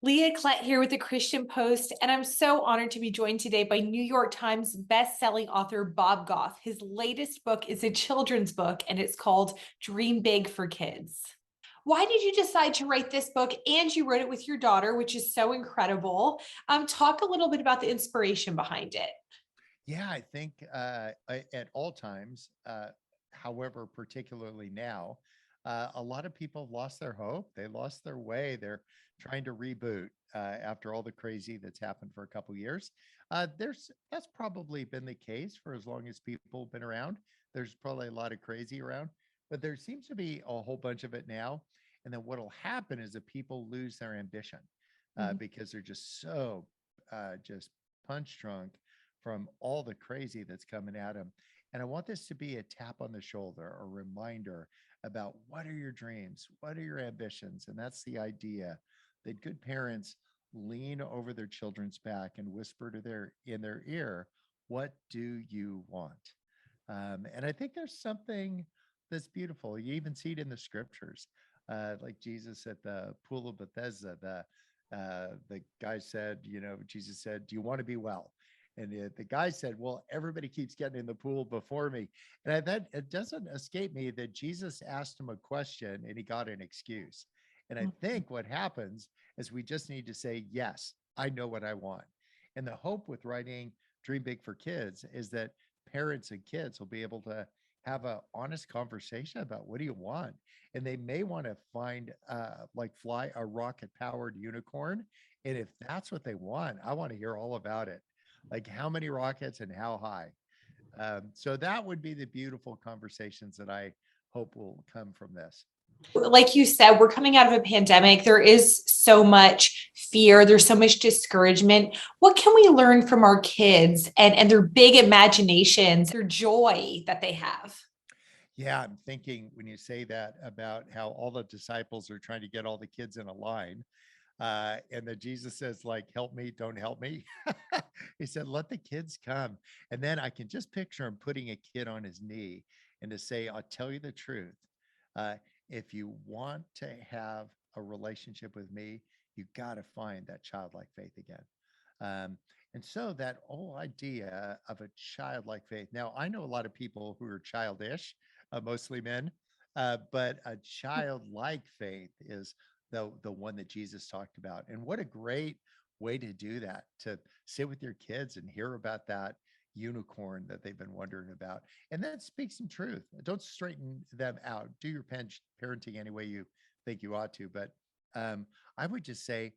Leah Klett here with the Christian Post, and I'm so honored to be joined today by New York Times best-selling author Bob Goff. His latest book is a children's book, and it's called Dream Big for Kids. Why did you decide to write this book? And you wrote it with your daughter, which is so incredible. Talk a little bit about the inspiration behind it. Yeah, I think at all times, however, particularly now, a lot of people have lost their hope. They lost their way. They're trying to reboot after all the crazy that's happened for a couple years. That's probably been the case for as long as people have been around. There's probably a lot of crazy around, but there seems to be a whole bunch of it now. And then what'll happen is that people lose their ambition Mhm. because they're just punch drunk from all the crazy that's coming at them. And I want this to be a tap on the shoulder, a reminder about what are your dreams? What are your ambitions? And that's the idea that good parents lean over their children's back and whisper to their in their ear, what do you want? And I think there's something that's beautiful. You even see it in the scriptures, like Jesus at the pool of Bethesda. The guy said, Jesus said, "Do you want to be well?" And the guy said, "Well, everybody keeps getting in the pool before me." And that it doesn't escape me that Jesus asked him a question and he got an excuse. And I think what happens is we just need to say, "Yes, I know what I want." And the hope with writing Dream Big for Kids is that parents and kids will be able to have a honest conversation about what do you want, and they may want to find like fly a rocket powered unicorn, and if that's what they want, I want to hear all about it, like how many rockets and how high. So that would be the beautiful conversations that I hope will come from this. Like you said, we're coming out of a pandemic. There is so much fear, there's so much discouragement. What can we learn from our kids and their big imaginations, their joy that they have? Yeah, I'm thinking when you say that about how all the disciples are trying to get all the kids in a line, and that Jesus says, like, help me, don't help me. He said, let the kids come. And then I can just picture him putting a kid on his knee and to say, I'll tell you the truth. Uh, if you want to have a relationship with me, you got to find that childlike faith again. Um, and so that whole idea of a childlike faith. Now, I know a lot of people who are childish, mostly men, but a childlike faith is the one that Jesus talked about. And what a great way to do that, to sit with your kids and hear about that unicorn that they've been wondering about. And then speak some truth. Don't straighten them out. Do your parenting any way you think you ought to. But um, I would just say,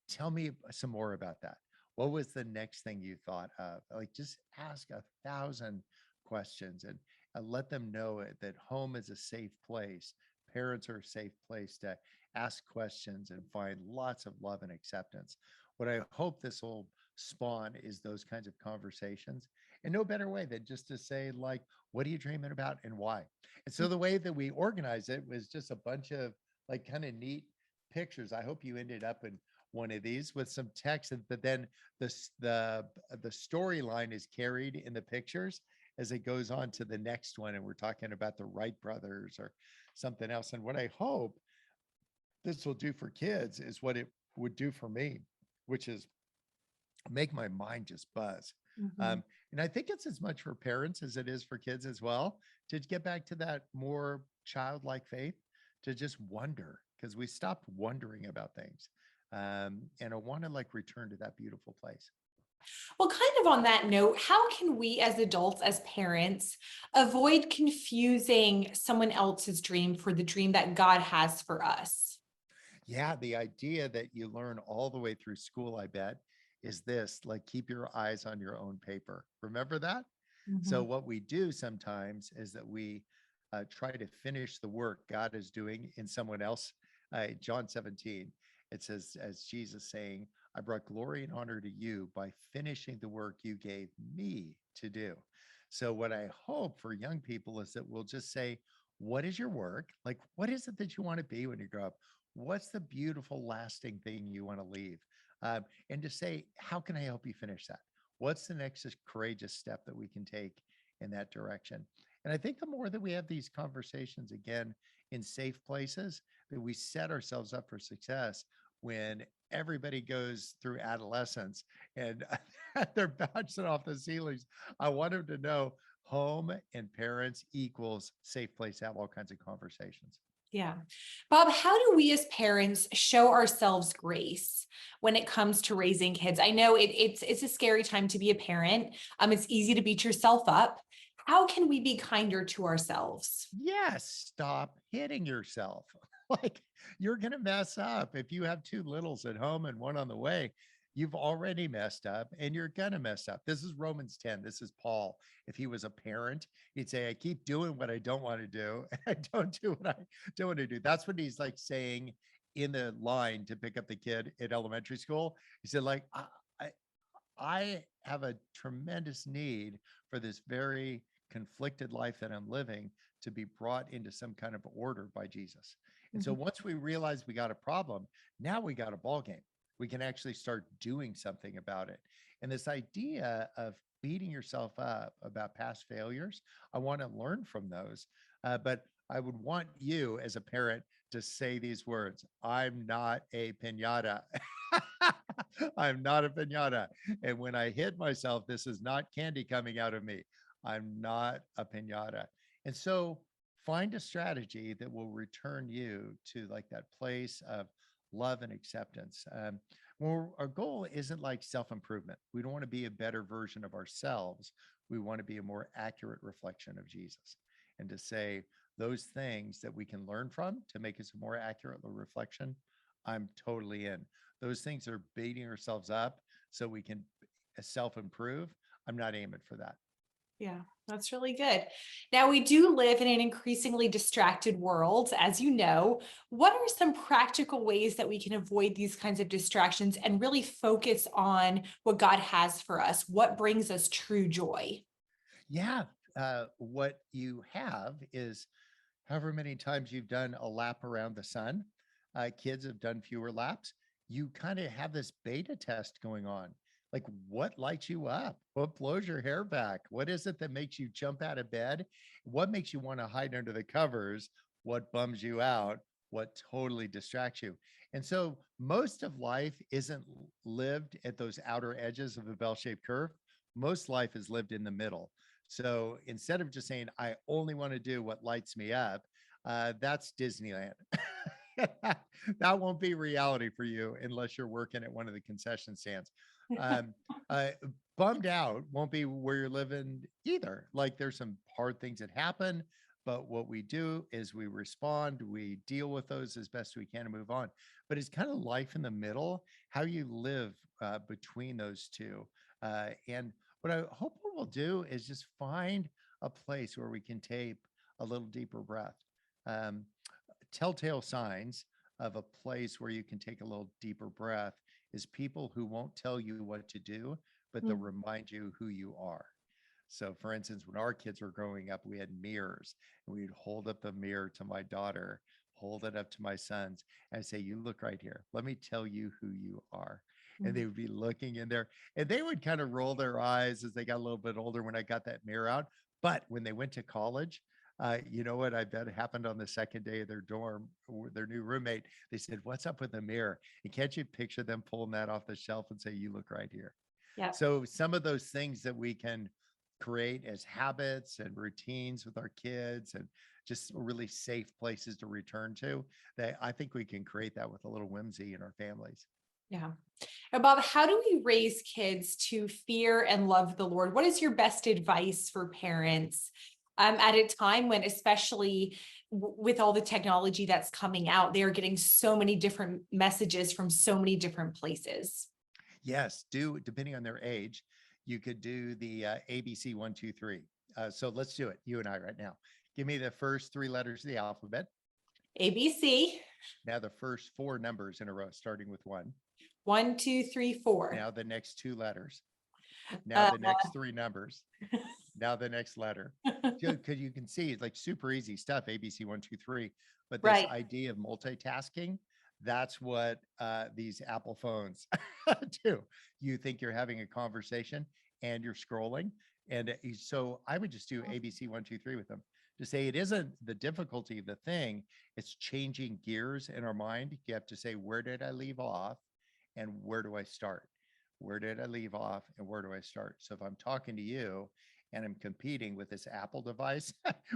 tell me some more about that. What was the next thing you thought of? Like, just ask 1,000 questions and let them know that home is a safe place. Parents are a safe place to ask questions and find lots of love and acceptance. What I hope this will spawn is those kinds of conversations. And no better way than just to say, like, what are you dreaming about and why? And so the way that we organize it was just a bunch of like kind of neat pictures. I hope you ended up in one of these with some text, but then the storyline is carried in the pictures as it goes on to the next one. And we're talking about the Wright brothers or something else. And what I hope this will do for kids is what it would do for me, which is make my mind just buzz. Mhm. And I think it's as much for parents as it is for kids as well, to get back to that more childlike faith, to just wonder, because we stopped wondering about things. And I want to like return to that beautiful place. Well, kind of on that note, how can we as adults, as parents, avoid confusing someone else's dream for the dream that God has for us? Yeah, the idea that you learn all the way through school, I bet, is this, like, keep your eyes on your own paper. Remember that? So, Mhm. what we do sometimes is that we try to finish the work God is doing in someone else. John 17, it says, as Jesus saying, I brought glory and honor to you by finishing the work you gave me to do. So, what I hope for young people is that we'll just say, what is your work? Like, what is it that you want to be when you grow up? What's the beautiful, lasting thing you want to leave? And to say, how can I help you finish that? What's the next courageous step that we can take in that direction? And I think the more that we have these conversations again in safe places, that we set ourselves up for success, when everybody goes through adolescence and they're bouncing off the ceilings. I want them to know home and parents equals safe place to have all kinds of conversations. Yeah. Bob, how do we as parents show ourselves grace when it comes to raising kids? I know it's a scary time to be a parent. It's easy to beat yourself up. How can we be kinder to ourselves? Yes, stop hitting yourself. Like you're going to mess up. If you have two littles at home and one on the way, you've already messed up and you're going to mess up. This is Romans 10. This is Paul. If he was a parent, he'd say, I keep doing what I don't want to do. And I don't do what I don't want to do. That's what he's like saying in the line to pick up the kid at elementary school. He said, like, I, I have a tremendous need for this very conflicted life that I'm living to be brought into some kind of order by Jesus. And so Mhm. once we realize we got a problem, now we got a ball game. We can actually start doing something about it. And this idea of beating yourself up about past failures, I want to learn from those. But I would want you as a parent to say these words: I'm not a pinata. I'm not a pinata. And when I hit myself, this is not candy coming out of me. I'm not a pinata. And so find a strategy that will return you to like that place of love and acceptance. Well, our goal isn't like self improvement. We don't want to be a better version of ourselves. We want to be a more accurate reflection of Jesus and to say those things that we can learn from to make us a more accurate reflection. I'm totally in. Those things are beating ourselves up so we can self improve. I'm not aiming for that. Yeah, that's really good. Now, we do live in an increasingly distracted world, as you know. What are some practical ways that we can avoid these kinds of distractions and really focus on what God has for us? What brings us true joy? Yeah. What you have is however many times you've done a lap around the sun, kids have done fewer laps. You kind of have this beta test going on. Like, what lights you up? What blows your hair back? What is it that makes you jump out of bed? What makes you want to hide under the covers? What bums you out? What totally distracts you? And so, most of life isn't lived at those outer edges of the bell shaped curve. Most life is lived in the middle. So, instead of just saying, I only want to do what lights me up, that's Disneyland. That won't be reality for you unless you're working at one of the concession stands. Um, uh, Bummed out won't be where you're living either. Like there's some hard things that happen, but what we do is we respond, we deal with those as best we can and move on. But it's kind of life in the middle, how you live between those two. And what I hope we'll do is just find a place where we can take a little deeper breath. Um, Telltale signs of a place where you can take a little deeper breath is people who won't tell you what to do, but they'll Mm. remind you who you are. So, for instance, when our kids were growing up, we had mirrors and we'd hold up the mirror to my daughter, hold it up to my sons, and say, you look right here. Let me tell you who you are. And Mm. they would be looking in there and they would kind of roll their eyes as they got a little bit older when I got that mirror out. But when they went to college, you know what I bet happened on the second day of their dorm, their new roommate. They said, what's up with the mirror? And can't you picture them pulling that off the shelf and say, you look right here? Yeah. So some of those things that we can create as habits and routines with our kids and just really safe places to return to, that I think we can create that with a little whimsy in our families. Yeah. And Bob, how do we raise kids to fear and love the Lord? What is your best advice for parents at a time when, especially with all the technology that's coming out, they are getting so many different messages from so many different places? Yes, do depending on their age, you could do the ABC 1, 2, 3. So let's do it, you and I right now. Give me the first three letters of the alphabet. ABC, Now the first four numbers in a row, starting with 1. 1, 2, 3, 4. Now the next two letters. Now Uh, the next three numbers. Now the next letter. Because you can see it's like super easy stuff, ABC 1, 2, 3. But this right. idea of multitasking, that's what these Apple phones do. You think you're having a conversation and you're scrolling. And so I would just do ABC 1, 2, 3 with them. to say it isn't the difficulty of the thing, it's changing gears in our mind. You have to say, where did I leave off and where do I start? Where did I leave off and where do I start? So if I'm talking to you and I'm competing with this Apple device,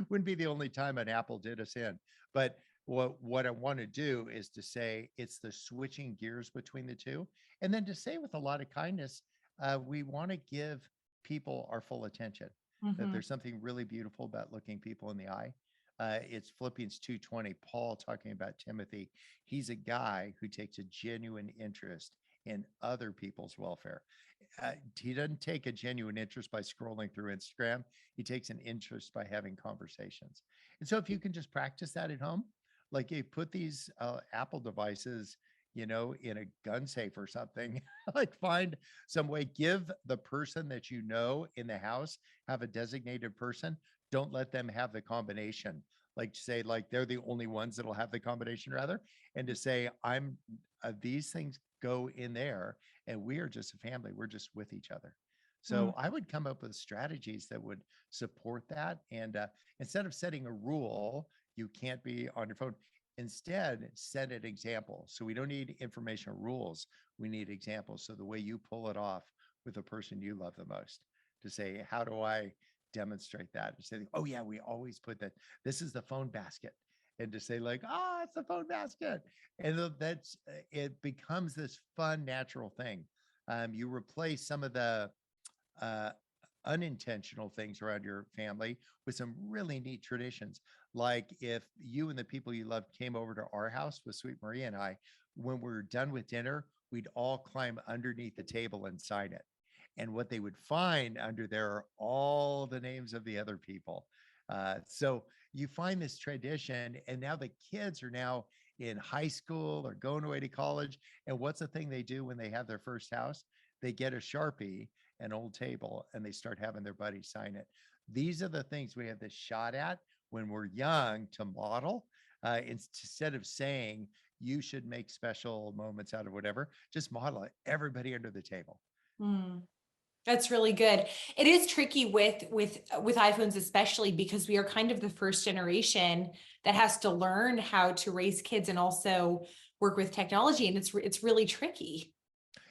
wouldn't be the only time an Apple did us in. But what I want to do is to say it's the switching gears between the two. And then to say with a lot of kindness, we want to give people our full attention, that Mhm. there's something really beautiful about looking people in the eye. It's Philippians 2:20, Paul talking about Timothy. He's a guy who takes a genuine interest in other people's welfare. He doesn't take a genuine interest by scrolling through Instagram. He takes an interest by having conversations. And so if you can just practice that at home, like you put these Apple devices, in a gun safe or something, like find some way, give the person that you know in the house, have a designated person. Don't let them have the combination. Like say, like they're the only ones that'll have the combination rather. And to say, these things go in there and we are just a family. We're just with each other. Mm. So I would come up with strategies that would support that. And instead of setting a rule, you can't be on your phone. Instead, set an example. So we don't need informational rules. We need examples. So the way you pull it off with the person you love the most, to say, how do I demonstrate that? To say, oh yeah, we always put that. This is the phone basket. And to say like, it's the phone basket. And that's, it becomes this fun, natural thing. You replace some of the uh, unintentional things around your family with some really neat traditions. Like if you and the people you love came over to our house with Sweet Maria and I, when we were done with dinner, we'd all climb underneath the table and sign it. And what they would find under there are all the names of the other people. So you find this tradition, and now the kids are now in high school or going away to college. And what's the thing they do when they have their first house? They get a Sharpie, an old table, and they start having their buddies sign it. These are the things we have this shot at when we're young to model. Instead of saying you should make special moments out of whatever, just model it. Everybody under the table. Mm. That's really good. It is tricky with iPhones, especially because we are kind of the first generation that has to learn how to raise kids and also work with technology, and it's really tricky.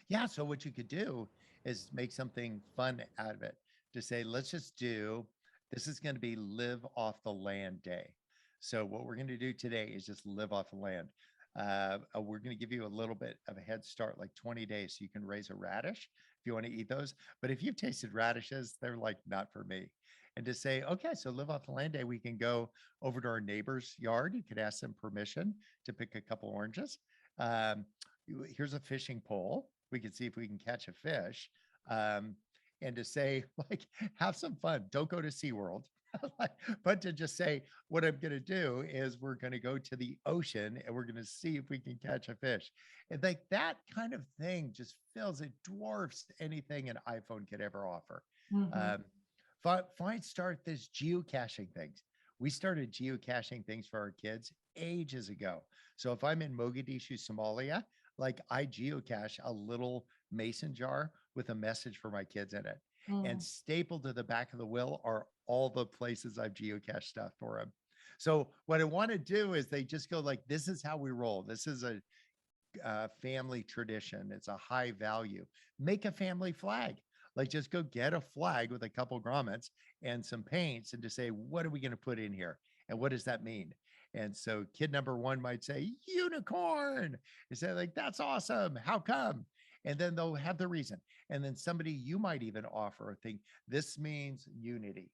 Yeah. So what you could do is make something fun out of it, to say, let's just do, this is going to be live off the land day. So what we're going to do today is just live off the land. We're going to give you a little bit of a head start, like 20 days. So you can raise a radish if you want to eat those. But if you've tasted radishes, they're like not for me. And to say, okay, so live off the land day, we can go over to our neighbor's yard. You could ask them permission to pick a couple oranges. Um, Here's a fishing pole. We can see if we can catch a fish. Um, and to say, like, have some fun. Don't go to SeaWorld. But to just say, what I'm going to do is we're going to go to the ocean and we're going to see if we can catch a fish. And like that kind of thing just fills, it dwarfs anything an iPhone could ever offer. Mhm. Um, start this geocaching things. We started geocaching things for our kids ages ago. So if I'm in Mogadishu, Somalia, like I geocache a little mason jar with a message for my kids in it. And Mm. stapled to the back of the wheel are all the places I've geocached stuff for them. So what I want to do is they just go like, this is how we roll. This is a family tradition. It's a high value. Make a family flag. Like just go get a flag with a couple grommets and some paints and to say, what are we going to put in here? And what does that mean? And so kid number one might say, unicorn. You say like, that's awesome. How come? And then they'll have the reason. And then somebody, you might even offer a thing. This means unity.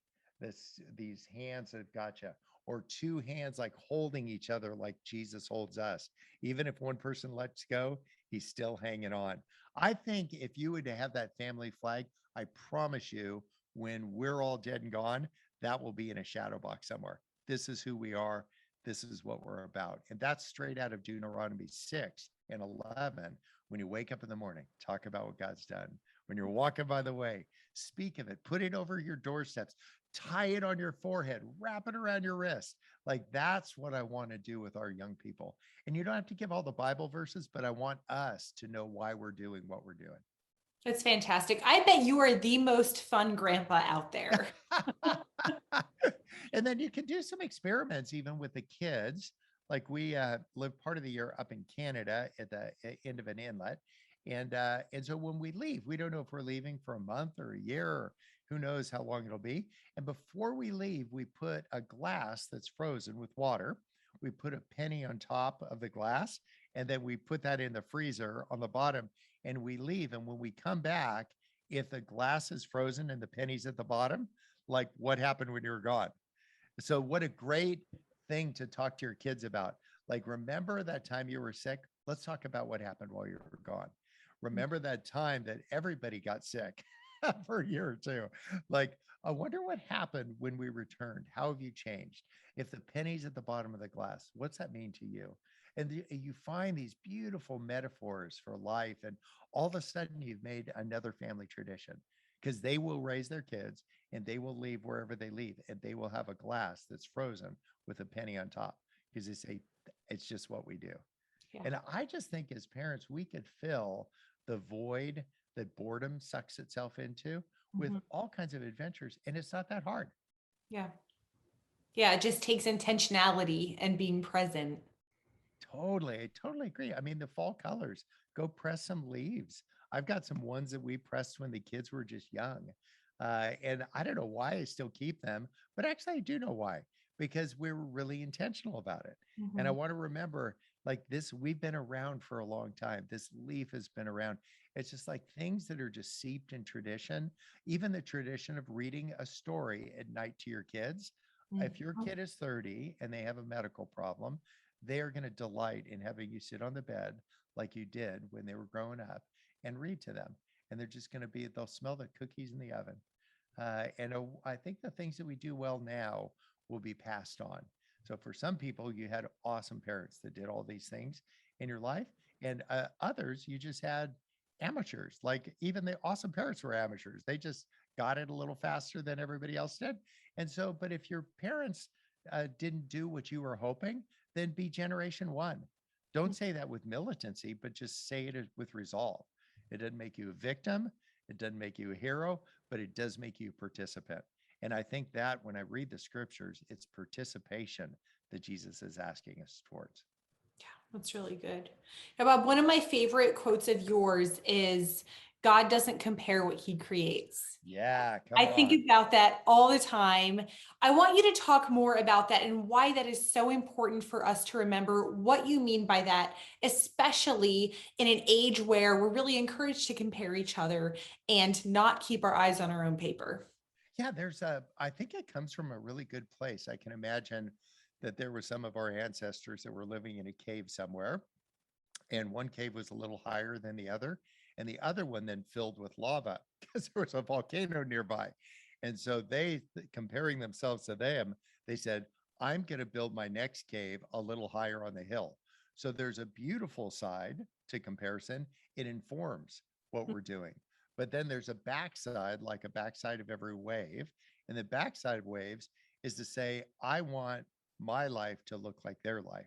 These hands have gotcha, or two hands like holding each other like Jesus holds us. Even if one person lets go, he's still hanging on. I think if you were to have that family flag, I promise you, when we're all dead and gone, that will be in a shadow box somewhere. This is who we are. This is what we're about. And that's straight out of Deuteronomy 6 and 11. When you wake up in the morning, talk about what God's done. When you're walking by the way, speak of it, put it over your doorsteps, tie it on your forehead, wrap it around your wrist. Like that's what I want to do with our young people. And you don't have to give all the Bible verses, but I want us to know why we're doing what we're doing. That's fantastic. I bet you are the most fun grandpa out there. And then you can do some experiments even with the kids. Like we live part of the year up in Canada at the end of an inlet. And so when we leave, we don't know if we're leaving for a month or a year or who knows how long it'll be. And before we leave, we put a glass that's frozen with water. We put a penny on top of the glass, and then we put that in the freezer on the bottom, and we leave. And when we come back, if the glass is frozen and the penny's at the bottom, like what happened when you were gone? So what a great thing to talk to your kids about. Like, remember that time you were sick? Let's talk about what happened while you were gone. Remember that time that everybody got sick for a year or two. Like, I wonder what happened when we returned. How have you changed? If the penny's at the bottom of the glass, what's that mean to you? And you find these beautiful metaphors for life, and all of a sudden you've made another family tradition because they will raise their kids and they will leave wherever they leave, and they will have a glass that's frozen with a penny on top because they say it's just what we do. Yeah. And I just think as parents, we could fill the void that boredom sucks itself into with Mhm. all kinds of adventures. And it's not that hard. Yeah. Yeah. It just takes intentionality and being present. Totally. I totally agree. I mean, the fall colors, go press some leaves. I've got some ones that we pressed when the kids were just young. And I don't know why I still keep them, but actually I do know why, because we were really intentional about it. And I Mhm. want to remember like this, we've been around for a long time. This leaf has been around. It's just like things that are just seeped in tradition, even the tradition of reading a story at night to your kids. If your Mhm. kid is 30 and they have a medical problem, they are going to delight in having you sit on the bed like you did when they were growing up and read to them. And they're just going to be, they'll smell the cookies in the oven. I think the things that we do well now will be passed on. So for some people, you had awesome parents that did all these things in your life, and others, you just had amateurs. Like even the awesome parents were amateurs. They just got it a little faster than everybody else did. And so, but if your parents didn't do what you were hoping, then be generation one. Don't say that with militancy, but just say it with resolve. It doesn't make you a victim. It doesn't make you a hero, but it does make you a participant. And I think that when I read the scriptures, it's participation that Jesus is asking us towards. Yeah, that's really good. Now, Bob, one of my favorite quotes of yours is God doesn't compare what he creates. Yeah, I come think on. about that all the time. I want you to talk more about that and why that is so important for us to remember what you mean by that, especially in an age where we're really encouraged to compare each other and not keep our eyes on our own paper. Yeah, I think it comes from a really good place. I can imagine that there were some of our ancestors that were living in a cave somewhere, and one cave was a little higher than the other, and the other one then filled with lava because there was a volcano nearby. And so comparing themselves to them, they said, I'm going to build my next cave a little higher on the hill. So there's a beautiful side to comparison. It informs what we're doing. But then there's a backside, like a backside of every wave. And the backside of waves is to say, I want my life to look like their life.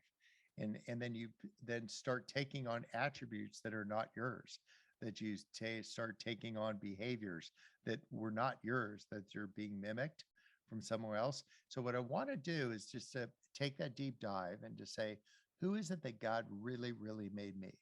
And then you then start taking on attributes that are not yours, that you start taking on behaviors that were not yours, that you're being mimicked from somewhere else. So what I want to do is just to take that deep dive and to say, who is it that God really, really made me,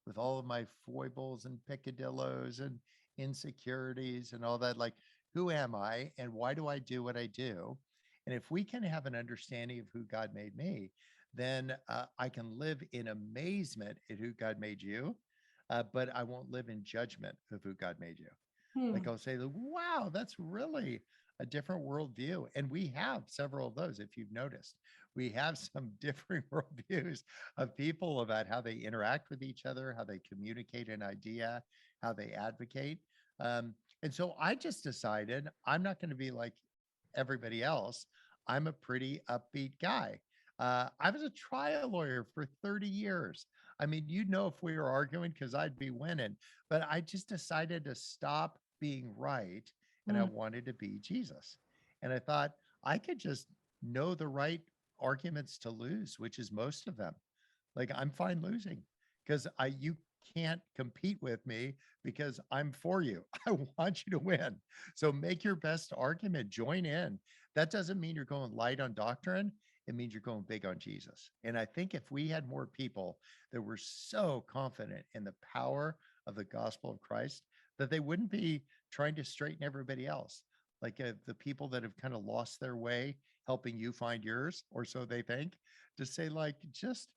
with all of my foibles and picadillos and insecurities and all that? Like, who am I and why do I do what I do? And if we can have an understanding of who God made me, then I can live in amazement at who God made you, but I won't live in judgment of who God made you. Like Hmm. I'll say, wow, that's really a different worldview. And we have several of those, if you've noticed. We have some different worldviews of people about how they interact with each other, how they communicate an idea, how they advocate. And so I just decided I'm not going to be like everybody else. I'm a pretty upbeat guy. I was a trial lawyer for 30 years. I mean, you'd know if we were arguing because I'd be winning, but I just decided to stop being right and I Hmm. wanted to be Jesus. And I thought I could just know the right arguments to lose, which is most of them. Like I'm fine losing because you can't compete with me because I'm for you. I want you to win. So make your best argument, join in. That doesn't mean you're going light on doctrine. It means you're going big on Jesus. And I think if we had more people that were so confident in the power of the gospel of Christ, that they wouldn't be trying to straighten everybody else. Like the people that have kind of lost their way, helping you find yours, or so they think, to say, like, just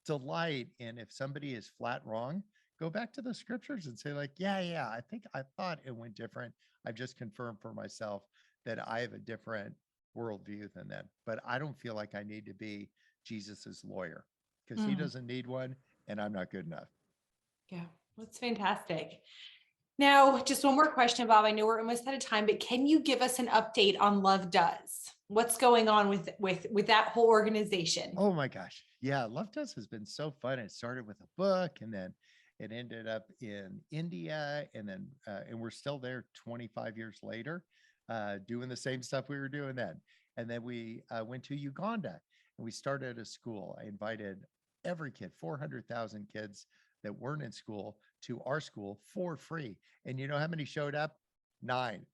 delight in if somebody is flat wrong, go back to the scriptures and say, like, yeah, I think I thought it went different. I've just confirmed for myself that I have a different worldview than them. But I don't feel like I need to be Jesus's lawyer because he Mm, doesn't need one and I'm not good enough. yeah, that's fantastic. Now, just one more question, Bob. I know we're almost out of time, but can you give us an update on Love Does? What's going on with that whole organization? Oh my gosh. Yeah. Love Does has been so fun. It started with a book and then it ended up in India and we're still there 25 years later, doing the same stuff we were doing then. And then we went to Uganda and we started a school. I invited every kid, 400,000 kids that weren't in school to our school for free. And you know how many showed up? 9.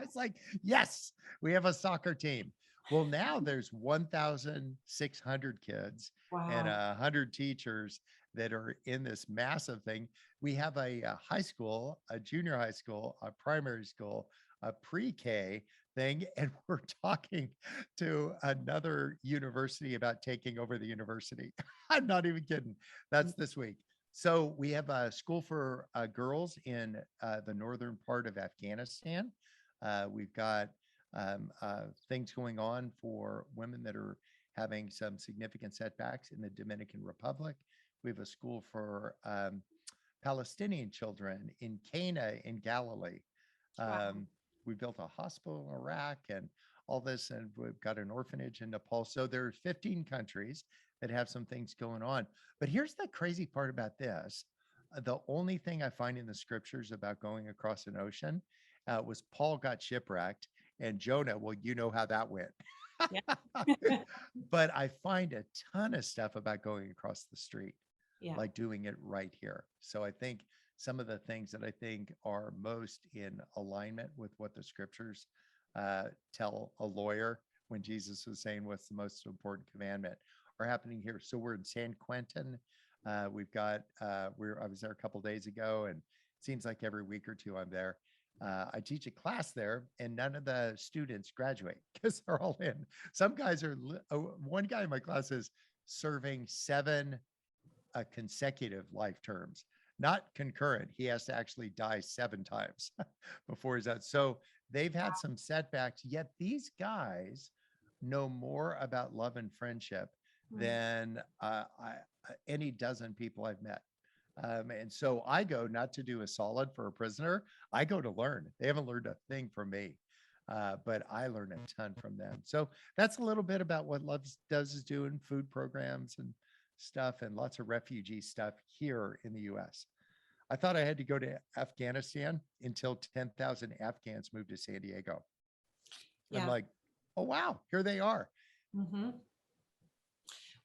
It's like, yes, we have a soccer team. Well, now there's 1,600 kids and Wow. 100 teachers that are in this massive thing. We have a high school, a junior high school, a primary school, a pre-K thing, and we're talking to another university about taking over the university. I'm not even kidding. That's this week. So we have a school for girls in the northern part of Afghanistan. We've got things going on for women that are having some significant setbacks in the Dominican Republic. We have a school for Palestinian children in Cana in Galilee. Wow. We built a hospital in Iraq and all this, and we've got an orphanage in Nepal. So there's 15 countries that have some things going on. But here's the crazy part about this. The only thing I find in the scriptures about going across an ocean was Paul got shipwrecked and Jonah. Well, you know how that went. Yeah. But I find a ton of stuff about going across the street, Yeah. like doing it right here. So I think some of the things that I think are most in alignment with what the scriptures tell a lawyer when Jesus was saying what's the most important commandment are happening here. So we're in San Quentin. We've got I was there a couple days ago, and it seems like every week or two I'm there. I teach a class there, and none of the students graduate because they're all in. Some guys are. One guy in my class is serving 7 consecutive life terms, not concurrent. He has to actually die 7 times before he's out. So they've had some setbacks. Yet these guys know more about love and friendship Mm. than any dozen people I've met. And so I go not to do a solid for a prisoner. I go to learn. They haven't learned a thing from me, but I learn a ton from them. So that's a little bit about what Love Does is doing, food programs and stuff, and lots of refugee stuff here in the U.S. I thought I had to go to Afghanistan until 10,000 Afghans moved to San Diego. I'm Yeah. like, oh, wow, here they are. Mhm.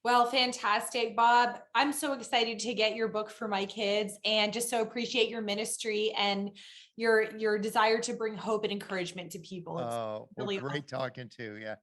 Well, fantastic, Bob. I'm so excited to get your book for my kids and just so appreciate your ministry and your desire to bring hope and encouragement to people. It's Oh, well, really awesome. great talking to you. Yeah.